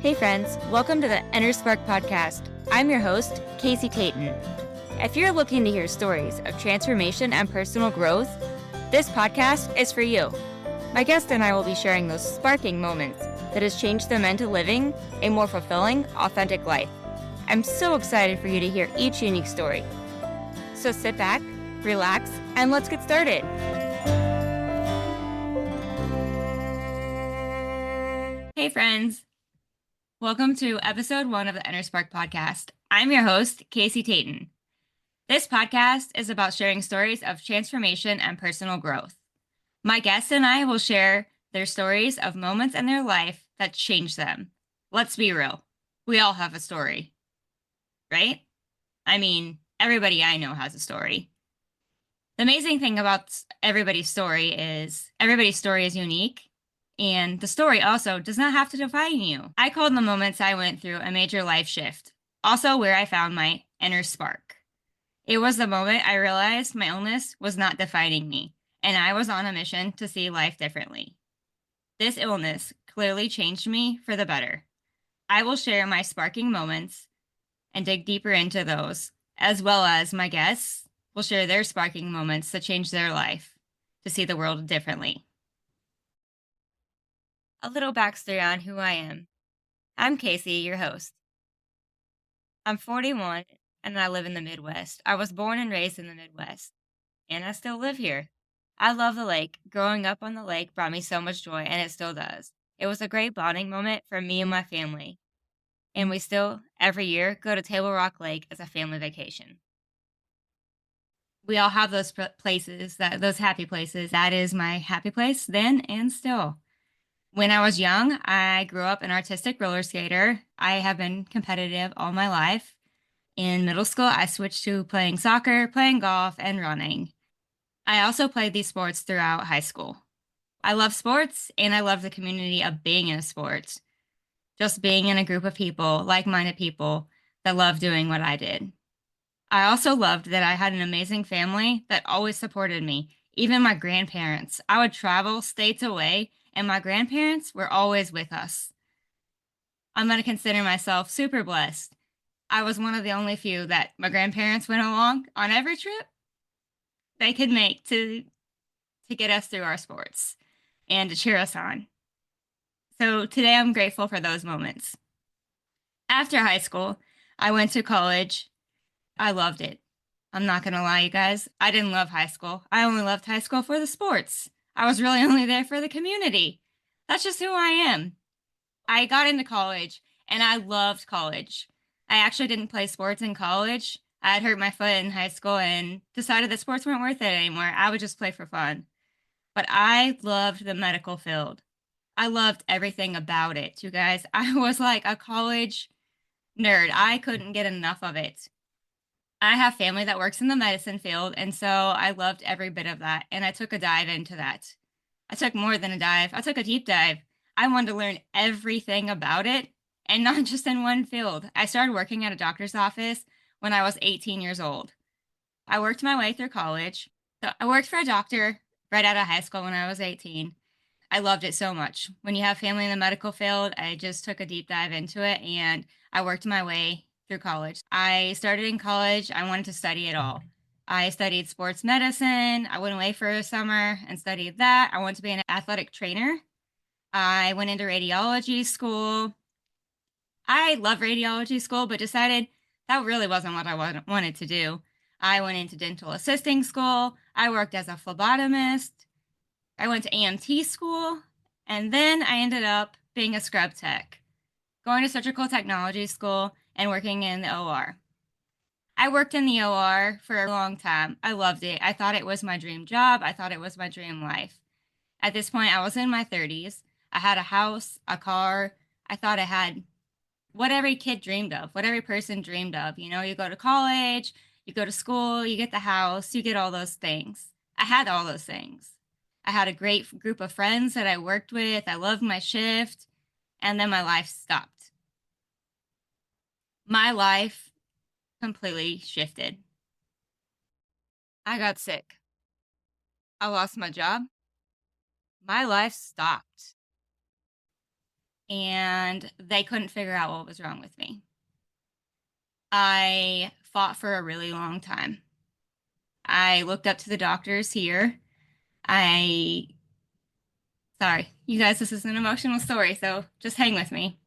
Hey friends, welcome to the Inner Spark podcast. I'm your host, Casey Tayton. If you're looking to hear stories of transformation and personal growth, this podcast is for you. My guest and I will be sharing those sparking moments that has changed them into living a more fulfilling, authentic life. I'm so excited for you to hear each unique story. So sit back, relax, and let's get started. Hey friends. Welcome to episode 1 of the Inner Spark podcast. I'm your host, Casey Tayton. This podcast is about sharing stories of transformation and personal growth. My guests and I will share their stories of moments in their life that changed them. Let's be real. We all have a story, right? I mean, everybody I know has a story. The amazing thing about everybody's story is unique. And the story also does not have to define you. I called the moments I went through a major life shift, also where I found my inner spark. It was the moment I realized my illness was not defining me, and I was on a mission to see life differently. This illness clearly changed me for the better. I will share my sparking moments and dig deeper into those, as well as my guests will share their sparking moments that changed their life to see the world differently. A little backstory on who I am. I'm Casey, your host. I'm 41 and I live in the Midwest. I was born and raised in the Midwest, and I still live here. I love the lake. Growing up on the lake brought me so much joy, and it still does. It was a great bonding moment for me and my family, and we still, every year, go to Table Rock Lake as a family vacation. We all have those those happy places. That is my happy place then and still. When I was young, I grew up an artistic roller skater. I have been competitive all my life. In middle school, I switched to playing soccer, playing golf, and running. I also played these sports throughout high school. I love sports, and I love the community of being in a sport. Just being in a group of people, like-minded people that love doing what I did. I also loved that I had an amazing family that always supported me, even my grandparents. I would travel states away, and my grandparents were always with us. I'm going to consider myself super blessed. I was one of the only few that my grandparents went along on every trip they could make to get us through our sports and to cheer us on. So today I'm grateful for those moments. After high school, I went to college. I loved it. I'm not going to lie, you guys. I didn't love high school. I only loved high school for the sports. I was really only there for the community. That's just who I am. I got into college and I loved college. I actually didn't play sports in college. I had hurt my foot in high school and decided that sports weren't worth it anymore. I would just play for fun. But I loved the medical field. I loved everything about it, you guys. I was like a college nerd. I couldn't get enough of it. I have family that works in the medicine field, and so I loved every bit of that. And I took a dive into that. I took more than a dive, I took a deep dive. I wanted to learn everything about it and not just in one field. I started working at a doctor's office when I was 18 years old. I worked my way through college. So I worked for a doctor right out of high school when I was 18. I loved it so much. When you have family in the medical field, I just took a deep dive into it and I worked my way through college. I started in college. I wanted to study it all. I studied sports medicine. I went away for a summer and studied that. I wanted to be an athletic trainer. I went into radiology school. I love radiology school, but decided that really wasn't what I wanted to do. I went into dental assisting school. I worked as a phlebotomist. I went to AMT school, and then I ended up being a scrub tech, going to surgical technology school and working in the OR. I worked in the OR for a long time. I loved it. I thought it was my dream job. I thought it was my dream life. At this point, I was in my 30s. I had a house, a car. I thought I had what every kid dreamed of, what every person dreamed of. You know, you go to college, you go to school, you get the house, you get all those things. I had all those things. I had a great group of friends that I worked with. I loved my shift. And then my life stopped. My life completely shifted. I got sick. I lost my job. My life stopped. and they couldn't figure out what was wrong with me. I fought for a really long time. I looked up to the doctors here. I, sorry, you guys, this is an emotional story, so just hang with me.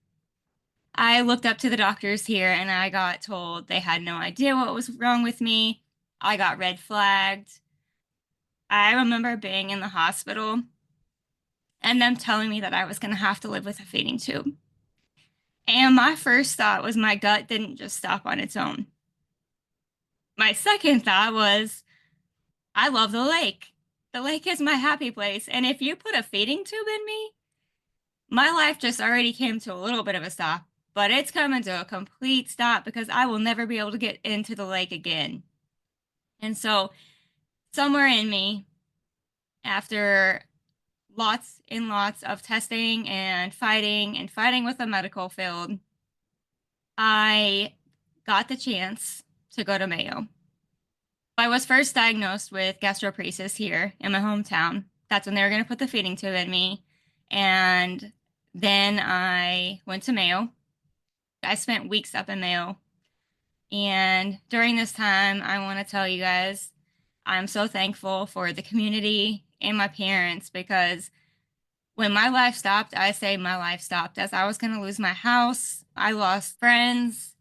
I looked up to the doctors here and I got told they had no idea what was wrong with me. I got red flagged. I remember being in the hospital and them telling me that I was going to have to live with a feeding tube. And my first thought was my gut didn't just stop on its own. My second thought was, I love the lake. The lake is my happy place. And if you put a feeding tube in me, my life just already came to a little bit of a stop, but it's coming to a complete stop because I will never be able to get into the lake again. And so, somewhere in me, after lots and lots of testing and fighting with the medical field, I got the chance to go to Mayo. I was first diagnosed with gastroparesis here in my hometown. That's when they were going to put the feeding tube in me. And then I went to Mayo. I spent weeks up in Mayo. And during this time, I want to tell you guys, I'm so thankful for the community and my parents because when my life stopped, I say my life stopped as I was going to lose my house. I lost friends.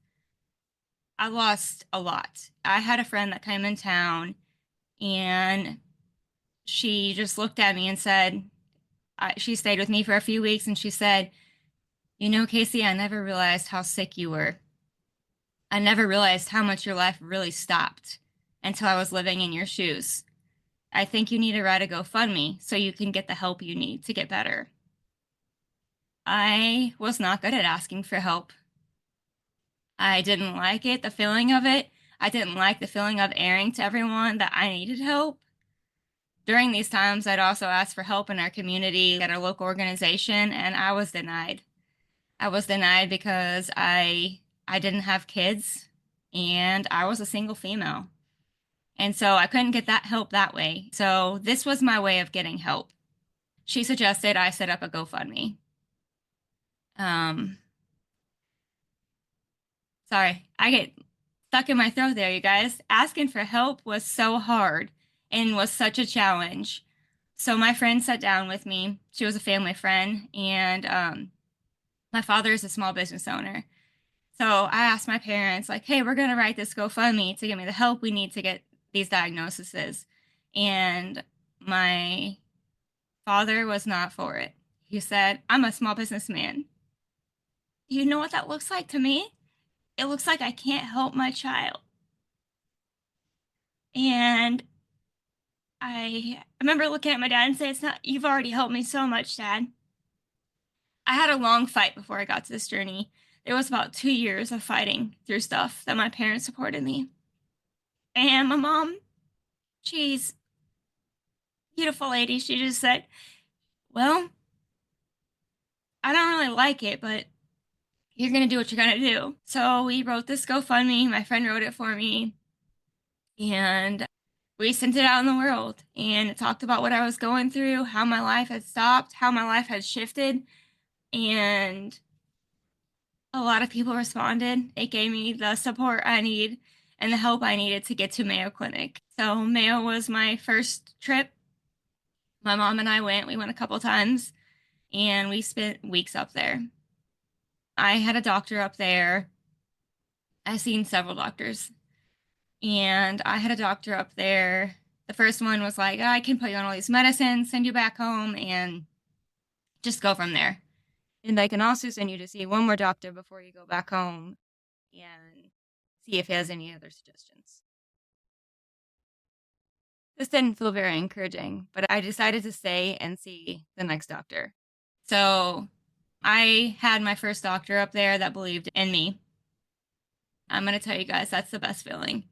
I lost a lot. I had a friend that came in town and she just looked at me and said, she stayed with me for a few weeks and she said, you know, Casey, I never realized how sick you were. I never realized how much your life really stopped until I was living in your shoes. I think you need to write a GoFundMe so you can get the help you need to get better. I was not good at asking for help. I didn't like it, the feeling of it. I didn't like the feeling of airing to everyone that I needed help. During these times, I'd also ask for help in our community at our local organization, and I was denied. I was denied because I didn't have kids and I was a single female. And so I couldn't get that help that way. So this was my way of getting help. She suggested I set up a GoFundMe. Um, sorry, I get stuck in my throat there, you guys. Asking for help was so hard and was such a challenge. So my friend sat down with me. She was a family friend, and my father is a small business owner. So I asked my parents, like, hey, we're going to write this GoFundMe to give me the help we need to get these diagnoses. And my father was not for it. He said, I'm a small businessman. You know what that looks like to me? It looks like I can't help my child. And I remember looking at my dad and saying, it's not, you've already helped me so much, Dad. I had a long fight before I got to this journey. It was about 2 years of fighting through stuff that my parents supported me. And my mom, she's a beautiful lady. She just said, well, I don't really like it, but you're going to do what you're going to do. So we wrote this GoFundMe. My friend wrote it for me. And we sent it out in the world. And it talked about what I was going through, how my life had stopped, how my life had shifted. And a lot of people responded. It gave me the support I need and the help I needed to get to Mayo Clinic. So Mayo was my first trip. My mom and I went. We went a couple times and we spent weeks up there. I had a doctor up there. I've seen several doctors. And I had a doctor up there. The first one was like, I can put you on all these medicines, send you back home, and just go from there. And they can also send you to see one more doctor before you go back home and see if he has any other suggestions. This didn't feel very encouraging, but I decided to stay and see the next doctor. So I had my first doctor up there that believed in me. I'm going to tell you guys that's the best feeling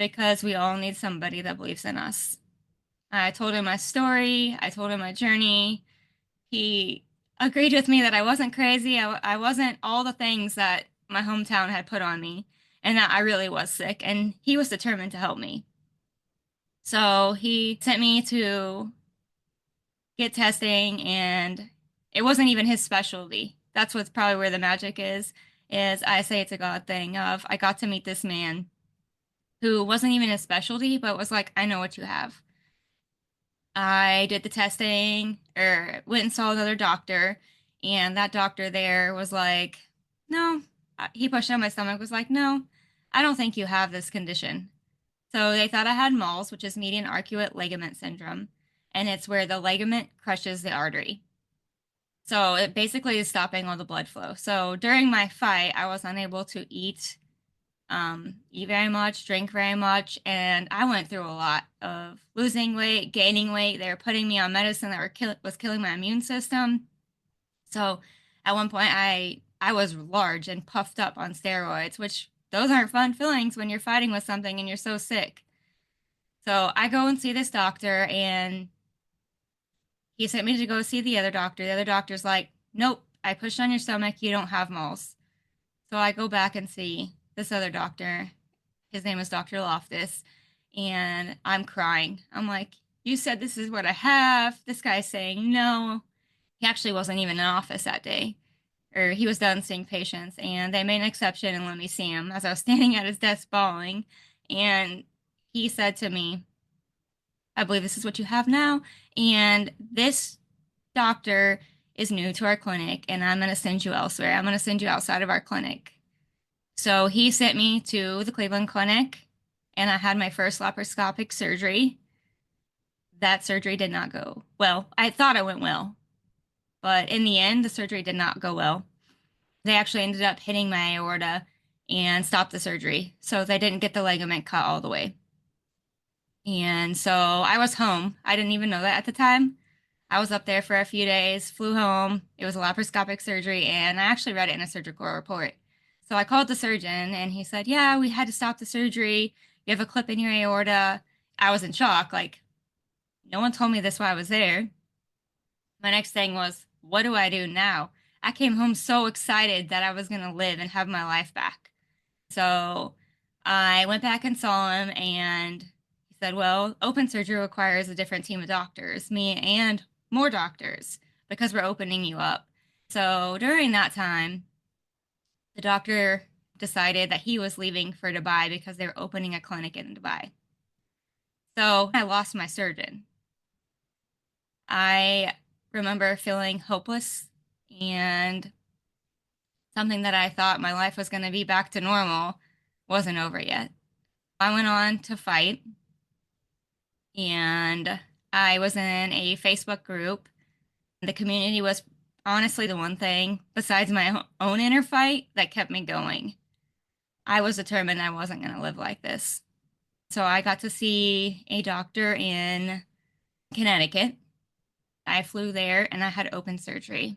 because we all need somebody that believes in us. I told him my story, I told him my journey. He agreed with me that I wasn't crazy. I wasn't all the things that my hometown had put on me, and that I really was sick, and he was determined to help me. So he sent me to get testing, and It wasn't even his specialty. That's what's probably where the magic is I say it's a God thing of I got to meet this man who wasn't even his specialty, but was like, I know what you have. I did the testing or went and saw another doctor, and that doctor there was like, no, he pushed on my stomach, was like, no, I don't think you have this condition. So they thought I had MALS, which is median arcuate ligament syndrome, and it's where the ligament crushes the artery. So it basically is stopping all the blood flow. So during my fight, I was unable to eat very much, drink very much, and I went through a lot of losing weight, gaining weight. They were putting me on medicine that was killing my immune system. So at one point, I was large and puffed up on steroids, which those aren't fun feelings when you're fighting with something and you're so sick. So I go and see this doctor, and he sent me to go see the other doctor. The other doctor's like, nope, I pushed on your stomach. You don't have moles. So I go back and see this other doctor. His name is Dr. Loftus. And I'm crying. I'm like, you said this is what I have. This guy's saying no. He actually wasn't even in office that day, or he was done seeing patients. And they made an exception and let me see him as I was standing at his desk bawling. And he said to me, I believe this is what you have now. And this doctor is new to our clinic, and I'm going to send you elsewhere. I'm going to send you outside of our clinic. So he sent me to the Cleveland Clinic, and I had my first laparoscopic surgery. That surgery did not go well. I thought it went well, but in the end, the surgery did not go well. They actually ended up hitting my aorta and stopped the surgery. So they didn't get the ligament cut all the way. And so I was home. I didn't even know that at the time. I was up there for a few days, flew home. It was a laparoscopic surgery, and I actually read it in a surgical report. So I called the surgeon, and he said, yeah, we had to stop the surgery. You have a clip in your aorta. I was in shock. Like, no one told me this while I was there. My next thing was, what do I do now? I came home so excited that I was going to live and have my life back. So I went back and saw him, and he said, well, open surgery requires a different team of doctors, me and more doctors, because we're opening you up. So during that time, the doctor decided that he was leaving for Dubai because they were opening a clinic in Dubai. So I lost my surgeon. I remember feeling hopeless, and something that I thought my life was going to be back to normal wasn't over yet. I went on to fight, and I was in a Facebook group. The community was honestly the one thing, besides my own inner fight, that kept me going. I was determined I wasn't going to live like this. So I got to see a doctor in Connecticut. I flew there and I had open surgery.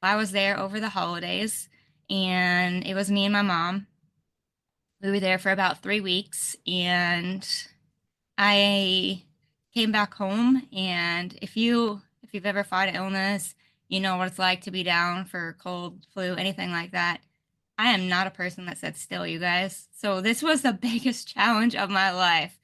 I was there over the holidays, and it was me and my mom. We were there for about 3 weeks, and I came back home. And if you've ever fought an illness, you know what it's like to be down for cold, flu, anything like that. I am not a person that sits still, you guys. So this was the biggest challenge of my life.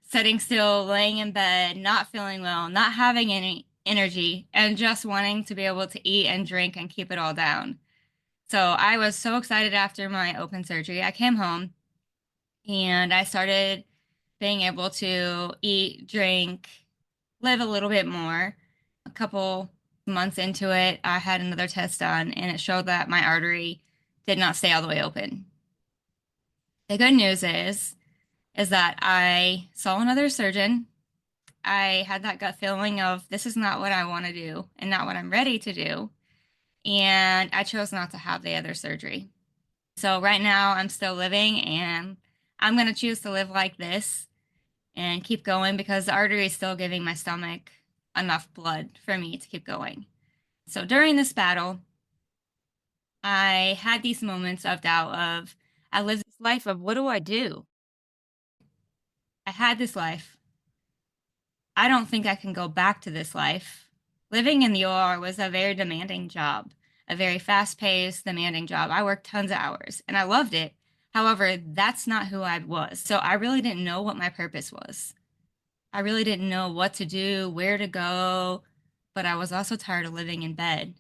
Sitting still, laying in bed, not feeling well, not having any energy, and just wanting to be able to eat and drink and keep it all down. So I was so excited after my open surgery. I came home and I started being able to eat, drink, live a little bit more. A couple months into it, I had another test done, and it showed that my artery did not stay all the way open. The good news is that I saw another surgeon. I had that gut feeling of this is not what I want to do and not what I'm ready to do. And I chose not to have the other surgery. So right now I'm still living, and I'm going to choose to live like this and keep going because the artery is still giving my stomach enough blood for me to keep going. So during this battle, I had these moments of doubt of I lived this life of what do I do? I had this life. I don't think I can go back to this life. Living in the OR was a very demanding job, a very fast-paced, demanding job. I worked tons of hours and I loved it. However, that's not who I was. So I really didn't know what my purpose was. I really didn't know what to do, where to go, but I was also tired of living in bed.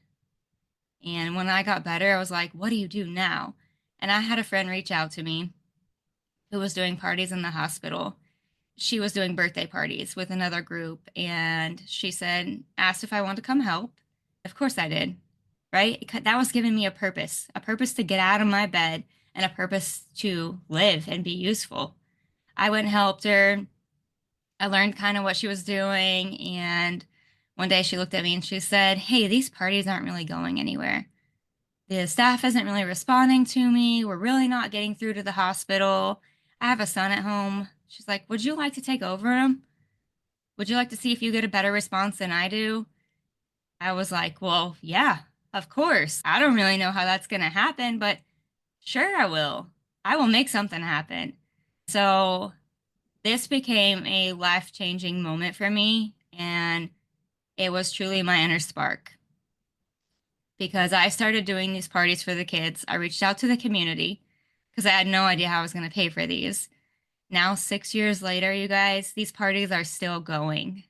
And when I got better, I was like, what do you do now? And I had a friend reach out to me who was doing parties in the hospital. She was doing birthday parties with another group. And she said, asked if I wanted to come help. Of course I did, right? That was giving me a purpose to get out of my bed and a purpose to live and be useful. I went and helped her. I learned kind of what she was doing. And one day she looked at me and she said, hey, these parties aren't really going anywhere. The staff isn't really responding to me. We're really not getting through to the hospital. I have a son at home. She's like, would you like to take over him? Would you like to see if you get a better response than I do? I was like, well, yeah, of course. I don't really know how that's going to happen, but sure, I will. I will make something happen. So this became a life-changing moment for me, and it was truly my inner spark because I started doing these parties for the kids. I reached out to the community because I had no idea how I was going to pay for these. Now, 6 years later, you guys, these parties are still going.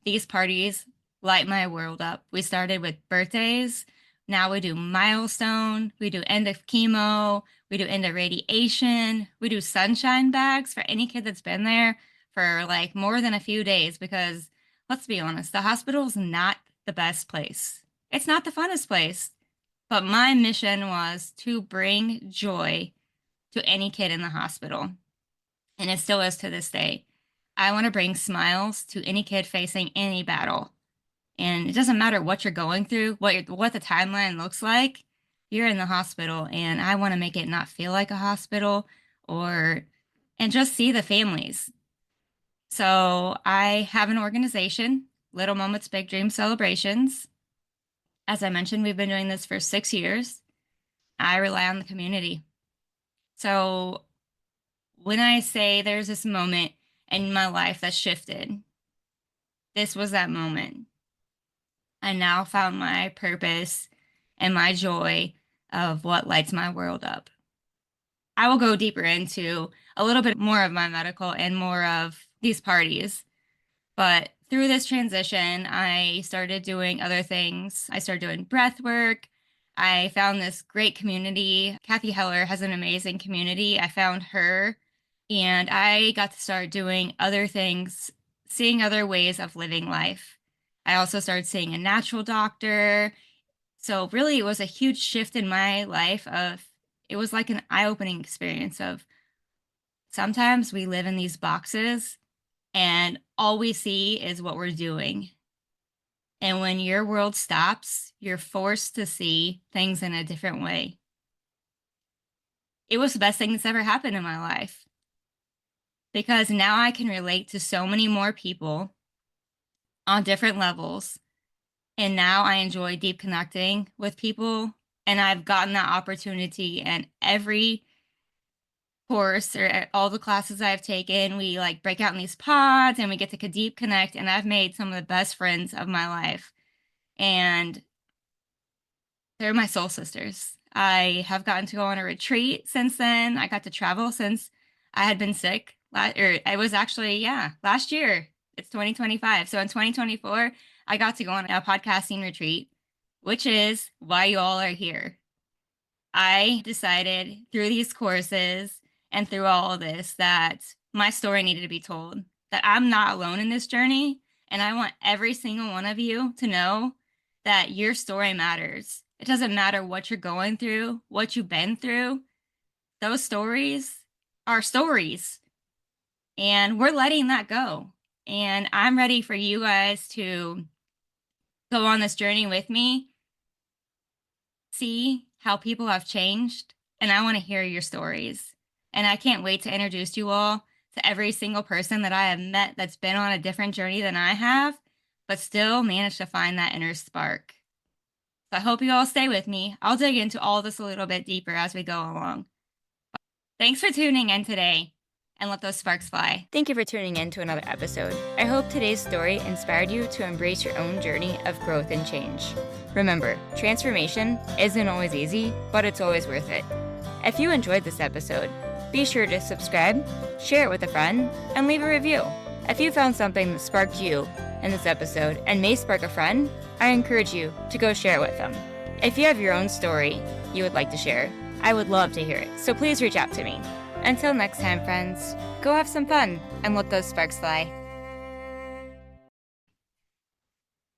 These parties light my world up. We started with birthdays. Now we do milestone. We do end of chemo. We do end of radiation. We do sunshine bags for any kid that's been there for like more than a few days because let's be honest, the hospital is not the best place. It's not the funnest place. But my mission was to bring joy to any kid in the hospital. And it still is to this day. I want to bring smiles to any kid facing any battle. And it doesn't matter what you're going through, what the timeline looks like. You're in the hospital, and I want to make it not feel like a hospital and just see the families. So I have an organization, Little Moments, Big Dreams Celebrations. As I mentioned, we've been doing this for 6 years. I rely on the community. So when I say there's this moment in my life that shifted, this was that moment. I now found my purpose and my joy of what lights my world up. I will go deeper into a little bit more of my medical and more of these parties. But through this transition, I started doing other things. I started doing breath work. I found this great community. Kathy Heller has an amazing community. I found her and I got to start doing other things, seeing other ways of living life. I also started seeing a natural doctor. So really it was a huge shift in my life it was like an eye-opening experience of sometimes we live in these boxes and all we see is what we're doing. And when your world stops, you're forced to see things in a different way. It was the best thing that's ever happened in my life because now I can relate to so many more people on different levels. And now I enjoy deep connecting with people. And I've gotten that opportunity in every course or all the classes I've taken. We like break out in these pods and we get to deep connect. And I've made some of the best friends of my life. And they're my soul sisters. I have gotten to go on a retreat since then. I got to travel since I had been sick. It was actually, last year. It's 2025. So in 2024, I got to go on a podcasting retreat, which is why you all are here. I decided through these courses and through all of this that my story needed to be told, that I'm not alone in this journey. And I want every single one of you to know that your story matters. It doesn't matter what you're going through, what you've been through. Those stories are stories. And we're letting that go. And I'm ready for you guys to go on this journey with me, see how people have changed, and I want to hear your stories. And I can't wait to introduce you all to every single person that I have met that's been on a different journey than I have, but still managed to find that inner spark. So I hope you all stay with me. I'll dig into all this a little bit deeper as we go along. Thanks for tuning in today. And let those sparks fly. Thank you for tuning in to another episode. I hope today's story inspired you to embrace your own journey of growth and change. Remember, transformation isn't always easy, but it's always worth it. If you enjoyed this episode, be sure to subscribe, share it with a friend, and leave a review. If you found something that sparked you in this episode and may spark a friend, I encourage you to go share it with them. If you have your own story you would like to share, I would love to hear it, so please reach out to me. Until next time, friends, go have some fun and let those sparks fly.